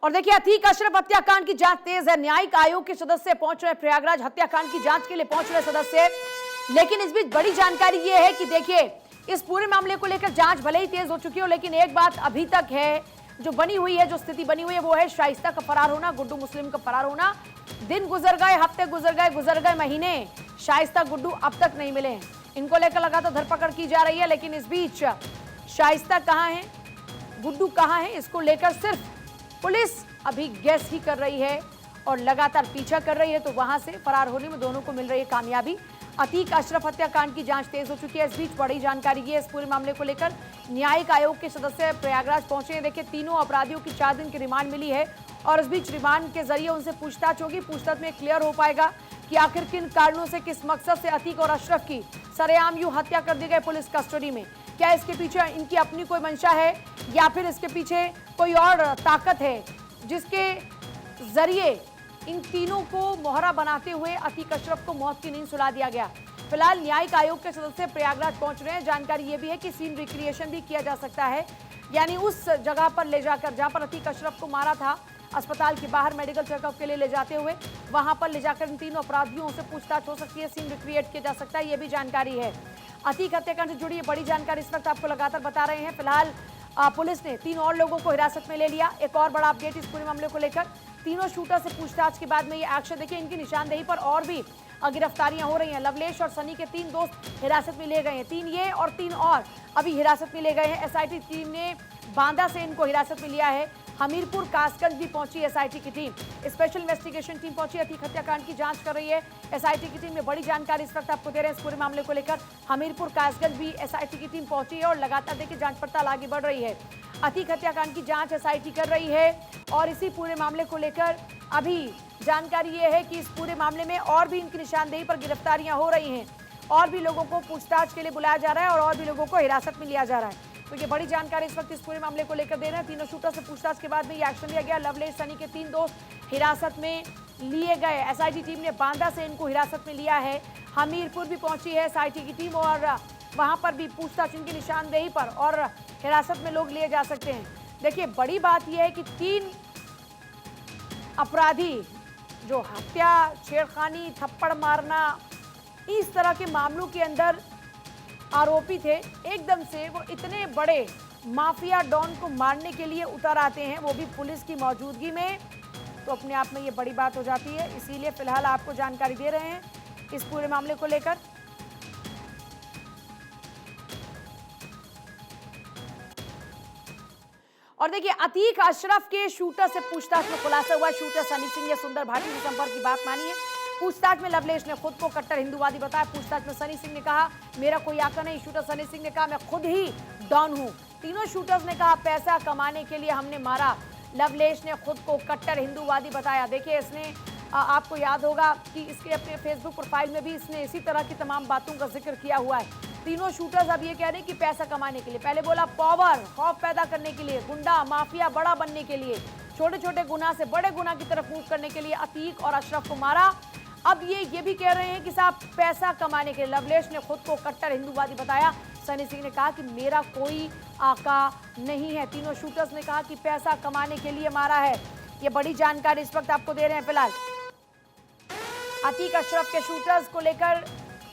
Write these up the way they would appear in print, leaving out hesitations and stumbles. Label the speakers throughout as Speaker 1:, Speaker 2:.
Speaker 1: और देखिए, अतीक अशरफ हत्याकांड की जांच तेज है। न्यायिक आयोग के सदस्य पहुंच रहे प्रयागराज, हत्याकांड की जांच के लिए पहुंच रहे सदस्य। लेकिन इस बीच बड़ी जानकारी यह है कि देखिए, इस पूरे मामले को लेकर जांच भले ही तेज हो चुकी हो, लेकिन एक बात अभी तक है जो बनी हुई है, जो स्थिति बनी हुई है, वो है शाइस्ता का फरार होना, गुड्डू मुस्लिम का फरार होना। दिन गुजर गए, हफ्ते गुजर गए महीने, शाइस्ता गुड्डू अब तक नहीं मिले हैं। इनको लेकर लगातार धरपकड़ की जा रही है, लेकिन इस बीच शाइस्ता कहां है, गुड्डू कहां है, इसको लेकर सिर्फ पुलिस अभी गैस ही कर रही है और लगातार पीछा कर रही है। तो वहां से फरार होने में दोनों को मिल रही है कामयाबी। अतीक अशरफ हत्याकांड की जांच तेज हो चुकी है। इस बीच बड़ी जानकारी है, इस पूरे मामले को लेकर न्यायिक आयोग के सदस्य प्रयागराज पहुंचे हैं। देखिए, तीनों अपराधियों की 4 दिन की रिमांड मिली है और इस बीच रिमांड के जरिए उनसे पूछताछ होगी। पूछताछ में क्लियर हो पाएगा कि आखिर किन कारणों से, किस मकसद से अतीक और अशरफ की सरेआम यूं हत्या कर दी गई पुलिस कस्टडी में। क्या इसके पीछे इनकी अपनी कोई मंशा है या फिर इसके पीछे कोई और ताकत है जिसके जरिए इन तीनों को मोहरा बनाते हुए अतीक अशरफ को मौत की नींद सुला दिया गया। फिलहाल न्यायिक आयोग के सदस्य प्रयागराज पहुंच रहे हैं। जानकारी ये भी है कि सीन रिक्रिएशन भी किया जा सकता है, यानी उस जगह पर ले जाकर जहां पर अतीक अशरफ को मारा था, अस्पताल के बाहर मेडिकल चेकअप के लिए ले जाते हुए वहां पर ले जाकर इन तीनों अपराधियों से पूछताछ हो सकती है, सीन रिक्रिएट किया जा सकता है, ये भी जानकारी है। अतीक हत्याकांड से जुड़ी ये बड़ी जानकारी इस वक्त आपको लगातार बता रहे हैं। फिलहाल पुलिस ने 3 और लोगों को हिरासत में ले लिया। एक और बड़ा अपडेट इस पूरे मामले को लेकर, तीनों शूटर से पूछताछ के बाद में ये एक्शन। देखिए, इनकी निशानदेही पर और भी गिरफ्तारियां हो रही हैं। लवलेश और सनी के 3 दोस्त हिरासत में लिए गए हैं, 3 ये और 3 और अभी हिरासत में लिए गए हैं। एसआईटी टीम ने बांदा से इनको हिरासत में लिया है। हमीरपुर कासगंज भी पहुंची एसआईटी की टीम, स्पेशल इन्वेस्टिगेशन टीम पहुंची, अतीक हत्याकांड की जांच कर रही है। एसआईटी की टीम में बड़ी जानकारी इस वक्त आपको दे रहे हैं इस पूरे मामले को लेकर। हमीरपुर कासगंज भी एसआईटी की टीम पहुंची है और लगातार देखिए जांच पड़ताल आगे बढ़ रही है। अतीक हत्याकांड की जांच एसआईटी कर रही है और इसी पूरे मामले को लेकर अभी जानकारी ये है कि इस पूरे मामले में और भी इनकी निशानदेही पर गिरफ्तारियां हो रही हैं, और भी लोगों को पूछताछ के लिए बुलाया जा रहा है और भी लोगों को हिरासत में लिया जा रहा है। तो ये बड़ी जानकारी इस वक्त इस पूरे मामले को लेकर दे रहे हैं। तीनों शूटर से पूछताछ के बाद में ये एक्शन लिया गया। लवलेश सनी के 3 दोस्त हिरासत में लिए गए। एसआईटी टीम ने बांदा से इनको हिरासत में लिया है। हमीरपुर भी पहुंची है एसआईटी की टीम और वहां पर भी पूछताछ इनकी निशानदेही पर और हिरासत में लोग लिए जा सकते हैं। देखिए, बड़ी बात यह है कि 3 अपराधी जो हत्या, छेड़खानी, थप्पड़ मारना, इस तरह के मामलों के अंदर आरोपी थे, एकदम से वो इतने बड़े माफिया डॉन को मारने के लिए उतर आते हैं, वो भी पुलिस की मौजूदगी में, तो अपने आप में ये बड़ी बात हो जाती है। इसीलिए फिलहाल आपको जानकारी दे रहे हैं इस पूरे मामले को लेकर। और देखिए, अतीक अशरफ के शूटर से पूछताछ में खुलासा हुआ। शूटर सनी सिंह ने सुंदर भाटी से संपर्क की बात मानी है। पूछताछ में लवलेश ने खुद को कट्टर हिंदूवादी बताया। पूछताछ में सनी सिंह ने कहा, मेरा कोई आका नहीं। शूटर सनी सिंह ने कहा, मैं खुद ही डॉन हूं। तीनों शूटर्स ने कहा, पैसा कमाने के लिए हमने मारा। लवलेश ने खुद को कट्टर हिंदूवादी बताया। देखिए, इसने आपको याद होगा कि इसके अपने फेसबुक प्रोफाइल में भी इसने इसी तरह की तमाम बातों का जिक्र किया हुआ है। तीनों शूटर्स अब ये कह रहे हैं कि पैसा कमाने के लिए, पहले बोला पावर, खौफ पैदा करने के लिए, गुंडा माफिया बड़ा बनने के लिए, छोटे छोटे गुनाह से बड़े गुनाह की तरफ मूव करने के लिए अतीक और अशरफ को मारा। अब ये भी कह रहे हैं कि साहब पैसा कमाने के लिए। लवलेश ने खुद को कट्टर हिंदूवादी बताया। सनी सिंह ने कहा कि मेरा कोई आका नहीं है। तीनों शूटर्स ने कहा कि पैसा कमाने के लिए मारा है। ये बड़ी जानकारी इस वक्त आपको दे रहे हैं। फिलहाल अतीक अशरफ के शूटर्स को लेकर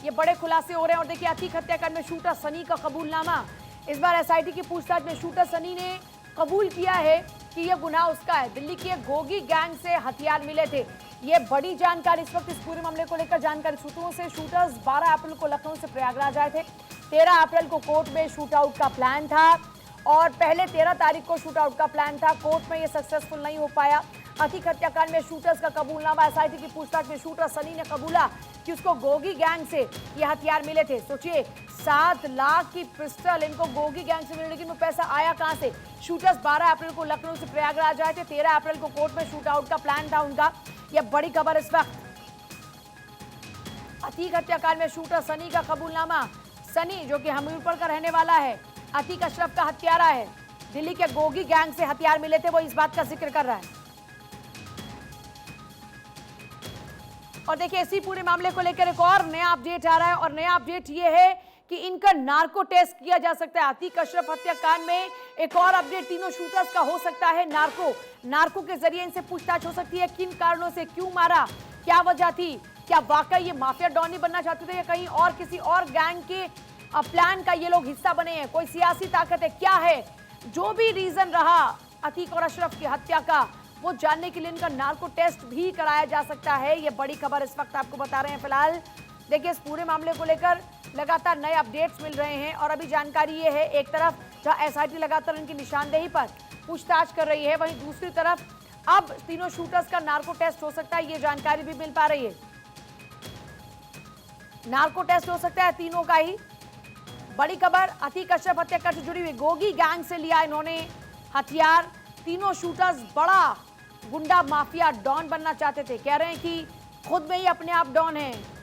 Speaker 1: ये बड़े खुलासे हो रहे हैं। और देखिए, अतीक हत्याकांड में शूटर सनी का कबूलनामा। इस बार एसआईटी की पूछताछ में शूटर सनी ने कबूल किया है कि यह गुनाह उसका है। दिल्ली के गोगी गैंग से हथियार मिले थे। ये बड़ी जानकारी इस वक्त इस पूरे मामले को लेकर जानकारी सूत्रों से। शूटर्स 12 अप्रैल को लखनऊ से प्रयागराज आए थे। 13 अप्रैल को कोर्ट में शूट आउट का प्लान था और पहले 13 तारीख को शूट आउट का प्लान था। कोर्ट में ये सक्सेसफुल नहीं हो पाया। अतीक हत्याकांड में शूटर्स का कबूलनामा। एसआईटी की पूछताछ में शूटर सनी ने कबूला कि उसको गोगी गैंग से ये हथियार मिले थे। सोचिए, 7 लाख की पिस्टल इनको गोगी गैंग से मिले, लेकिन वो पैसा आया कहां से? शूटर्स 12 अप्रैल को लखनऊ से प्रयागराज आए थे। 13 अप्रैल को कोर्ट में शूट आउट का प्लान था उनका। यह बड़ी खबर इस वक्त। अतीक हत्याकांड में शूटर सनी का कबूलनामा। सनी जो कि हमीरपुर का रहने वाला है, अतीक अशरफ का हत्यारा है, दिल्ली के गोगी गैंग से हथियार मिले थे, वो इस बात का जिक्र कर रहा है। और देखिए, इसी पूरे मामले को लेकर एक और नया अपडेट आ रहा है और नया अपडेट ये है कि इनका नार्को टेस्ट किया जा सकता है। अतीक अशरफ हत्याकांड में एक और अपडेट तीनों शूटर्स का हो सकता है नार्को के जरिए इनसे पूछताछ हो सकती है। किन कारणों से क्यों मारा, क्या वजह थी, क्या वाकई ये माफिया डॉन ही बनना चाहते थे या कहीं और किसी और गैंग के प्लान का ये लोग हिस्सा बने हैं, कोई सियासी ताकत है, क्या है, जो भी रीजन रहा अतीक और अशरफ की हत्या का, वो जानने के लिए इनका नार्को टेस्ट भी कराया जा सकता है। ये बड़ी खबर इस वक्त आपको बता रहे हैं। फिलहाल देखिए इस पूरे मामले को लेकर लगातार नए अपडेट्स मिल रहे हैं और अभी जानकारी ये है, एक तरफ जहां एसआईटी लगातार इनकी निशानदेही पर पूछताछ कर रही है, वहीं दूसरी तरफ अब तीनों शूटर्स का नार्को टेस्ट हो सकता है, ये जानकारी भी मिल पा रही है। नार्को टेस्ट हो सकता है तीनों का ही। बड़ी खबर अतीक अशरफ हत्याकांड से जुड़ी हुई गोगी गैंग से लिया इन्होंने हथियार। तीनों शूटर्स बड़ा गुंडा माफिया डॉन बनना चाहते थे, कह रहे हैं कि खुद में ही अपने आप डॉन हैं।